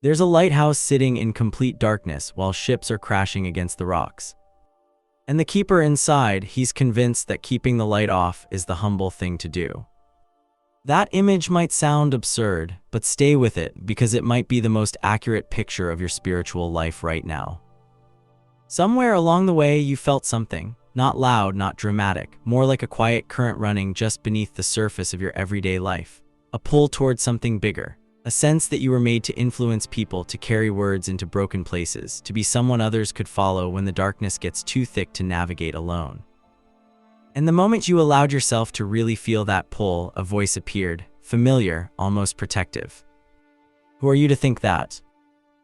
There's a lighthouse sitting in complete darkness while ships are crashing against the rocks. And the keeper inside, he's convinced that keeping the light off is the humble thing to do. That image might sound absurd, but stay with it because it might be the most accurate picture of your spiritual life right now. Somewhere along the way you felt something, not loud, not dramatic, more like a quiet current running just beneath the surface of your everyday life. A pull towards something bigger. A sense that you were made to influence people, to carry words into broken places, to be someone others could follow when the darkness gets too thick to navigate alone. And the moment you allowed yourself to really feel that pull, a voice appeared, familiar, almost protective. Who are you to think that?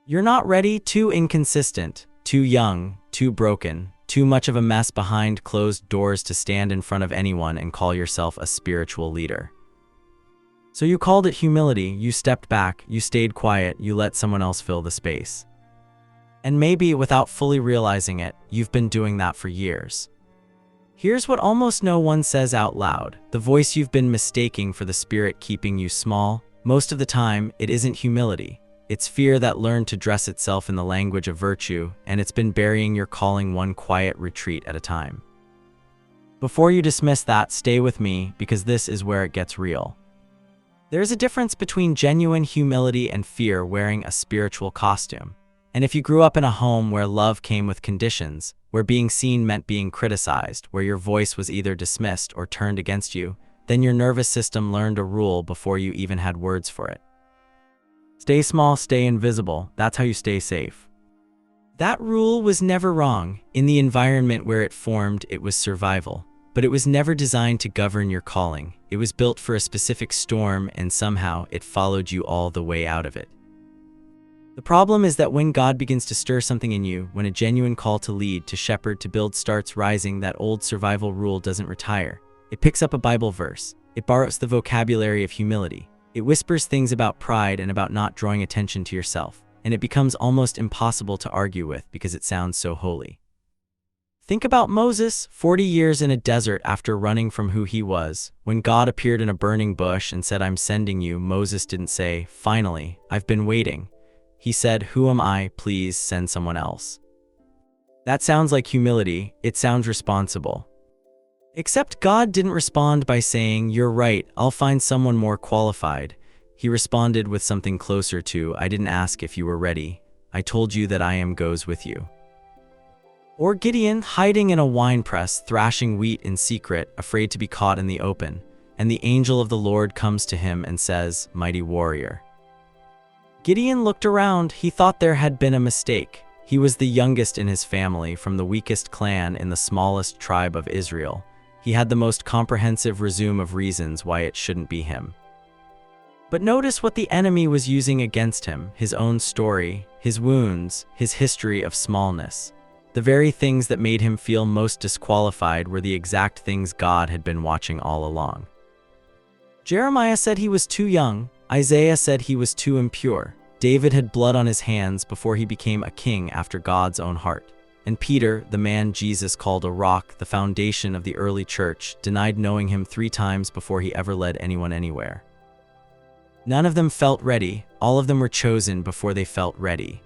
You're not ready, too inconsistent, too young, too broken, too much of a mess behind closed doors to stand in front of anyone and call yourself a spiritual leader. So you called it humility, you stepped back, you stayed quiet, you let someone else fill the space. And maybe, without fully realizing it, you've been doing that for years. Here's what almost no one says out loud, the voice you've been mistaking for the spirit keeping you small. Most of the time, it isn't humility. It's fear that learned to dress itself in the language of virtue, and it's been burying your calling one quiet retreat at a time. Before you dismiss that, stay with me, because this is where it gets real. There's a difference between genuine humility and fear wearing a spiritual costume. And if you grew up in a home where love came with conditions, where being seen meant being criticized, where your voice was either dismissed or turned against you, then your nervous system learned a rule before you even had words for it. Stay small, stay invisible. That's how you stay safe. That rule was never wrong. In the environment where it formed, it was survival. But it was never designed to govern your calling. It was built for a specific storm, and somehow it followed you all the way out of it. The problem is that when God begins to stir something in you, when a genuine call to lead, to shepherd, to build starts rising, that old survival rule doesn't retire. It picks up a Bible verse. It borrows the vocabulary of humility. It whispers things about pride and about not drawing attention to yourself. And it becomes almost impossible to argue with because it sounds so holy. Think about Moses, 40 years in a desert after running from who he was. When God appeared in a burning bush and said, "I'm sending you," Moses didn't say, "Finally, I've been waiting." He said, "Who am I? Please send someone else." That sounds like humility. It sounds responsible. Except God didn't respond by saying, "You're right, I'll find someone more qualified." He responded with something closer to, "I didn't ask if you were ready. I told you that I am goes with you." Or Gideon, hiding in a winepress, thrashing wheat in secret, afraid to be caught in the open. And the angel of the Lord comes to him and says, "Mighty warrior." Gideon looked around. He thought there had been a mistake. He was the youngest in his family, from the weakest clan in the smallest tribe of Israel. He had the most comprehensive resume of reasons why it shouldn't be him. But notice what the enemy was using against him: his own story, his wounds, his history of smallness. The very things that made him feel most disqualified were the exact things God had been watching all along. Jeremiah said he was too young. Isaiah said he was too impure. David had blood on his hands before he became a king after God's own heart. And Peter, the man Jesus called a rock, the foundation of the early church, denied knowing him 3 times before he ever led anyone anywhere. None of them felt ready. All of them were chosen before they felt ready.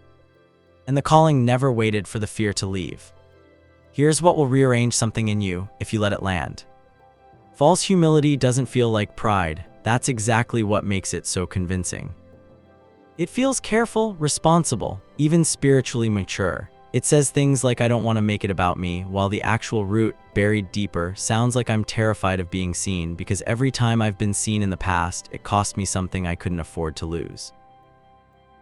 And the calling never waited for the fear to leave. Here's what will rearrange something in you if you let it land. False humility doesn't feel like pride. That's exactly what makes it so convincing. It feels careful, responsible, even spiritually mature. It says things like, "I don't want to make it about me," while the actual root, buried deeper, sounds like, "I'm terrified of being seen because every time I've been seen in the past, it cost me something I couldn't afford to lose."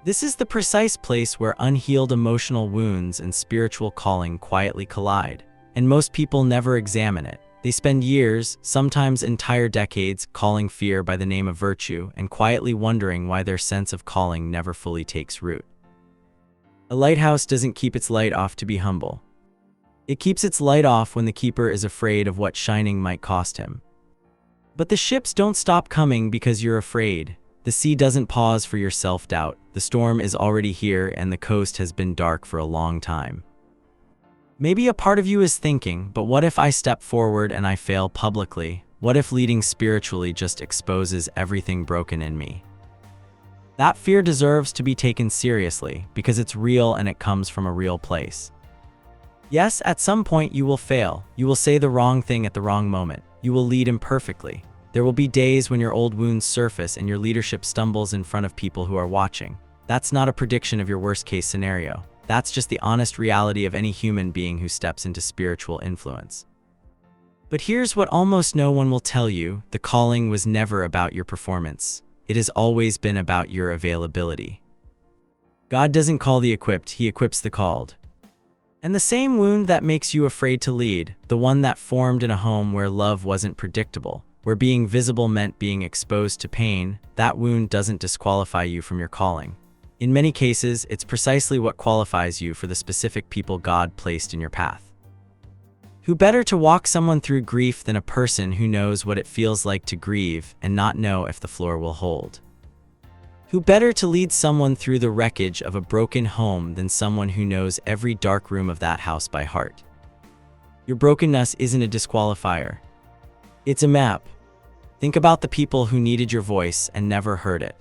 This is the precise place where unhealed emotional wounds and spiritual calling quietly collide. And most people never examine it. They spend years, sometimes entire decades, calling fear by the name of virtue and quietly wondering why their sense of calling never fully takes root. A lighthouse doesn't keep its light off to be humble. It keeps its light off when the keeper is afraid of what shining might cost him. But the ships don't stop coming because you're afraid. The sea doesn't pause for your self-doubt. The storm is already here and the coast has been dark for a long time. Maybe a part of you is thinking, but what if I step forward and I fail publicly? What if leading spiritually just exposes everything broken in me? That fear deserves to be taken seriously because it's real and it comes from a real place. Yes, at some point you will fail. You will say the wrong thing at the wrong moment. You will lead imperfectly. There will be days when your old wounds surface and your leadership stumbles in front of people who are watching. That's not a prediction of your worst-case scenario. That's just the honest reality of any human being who steps into spiritual influence. But here's what almost no one will tell you: the calling was never about your performance. It has always been about your availability. God doesn't call the equipped, He equips the called. And the same wound that makes you afraid to lead, the one that formed in a home where love wasn't predictable, where being visible meant being exposed to pain, that wound doesn't disqualify you from your calling. In many cases, it's precisely what qualifies you for the specific people God placed in your path. Who better to walk someone through grief than a person who knows what it feels like to grieve and not know if the floor will hold? Who better to lead someone through the wreckage of a broken home than someone who knows every dark room of that house by heart? Your brokenness isn't a disqualifier. It's a map. Think about the people who needed your voice and never heard it.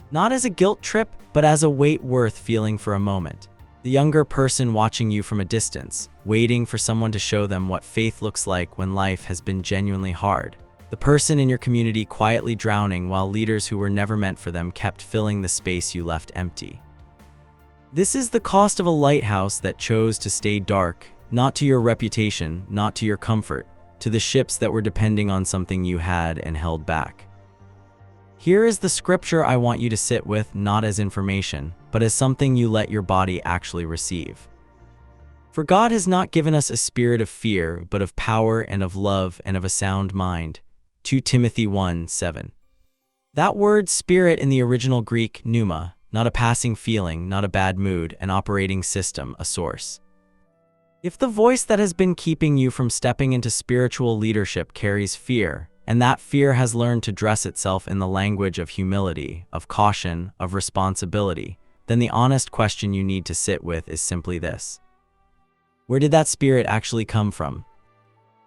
Not as a guilt trip, but as a weight worth feeling for a moment. The younger person watching you from a distance, waiting for someone to show them what faith looks like when life has been genuinely hard. The person in your community quietly drowning while leaders who were never meant for them kept filling the space you left empty. This is the cost of a lighthouse that chose to stay dark, not to your reputation, not to your comfort, to the ships that were depending on something you had and held back. Here is the scripture I want you to sit with, not as information, but as something you let your body actually receive. For God has not given us a spirit of fear, but of power and of love and of a sound mind. 2 Timothy 1:7. That word spirit in the original Greek, pneuma, not a passing feeling, not a bad mood, an operating system, a source. If the voice that has been keeping you from stepping into spiritual leadership carries fear, and that fear has learned to dress itself in the language of humility, of caution, of responsibility, then the honest question you need to sit with is simply this: where did that spirit actually come from?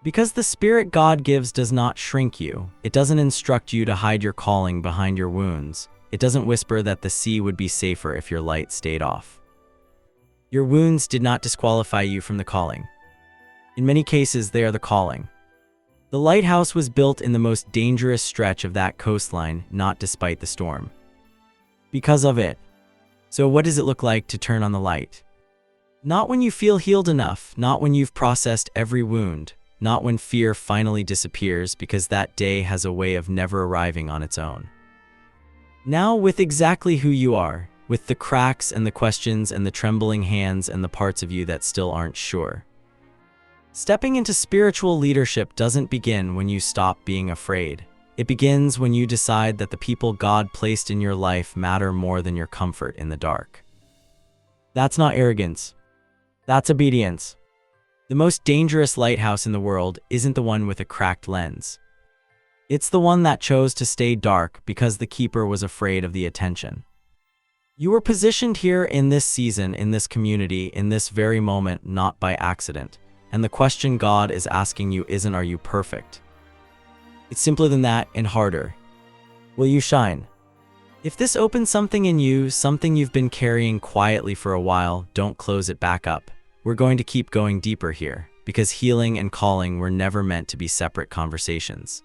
Because the spirit God gives does not shrink you. It doesn't instruct you to hide your calling behind your wounds. It doesn't whisper that the sea would be safer if your light stayed off. Your wounds did not disqualify you from the calling. In many cases, they are the calling. The lighthouse was built in the most dangerous stretch of that coastline, not despite the storm. Because of it. So what does it look like to turn on the light? Not when you feel healed enough, not when you've processed every wound, not when fear finally disappears, because that day has a way of never arriving on its own. Now, with exactly who you are, with the cracks and the questions and the trembling hands and the parts of you that still aren't sure. Stepping into spiritual leadership doesn't begin when you stop being afraid. It begins when you decide that the people God placed in your life matter more than your comfort in the dark. That's not arrogance. That's obedience. The most dangerous lighthouse in the world isn't the one with a cracked lens. It's the one that chose to stay dark because the keeper was afraid of the attention. You were positioned here in this season, in this community, in this very moment, not by accident. And the question God is asking you isn't, are you perfect? It's simpler than that and harder. Will you shine? If this opens something in you, something you've been carrying quietly for a while, don't close it back up. We're going to keep going deeper here, because healing and calling were never meant to be separate conversations.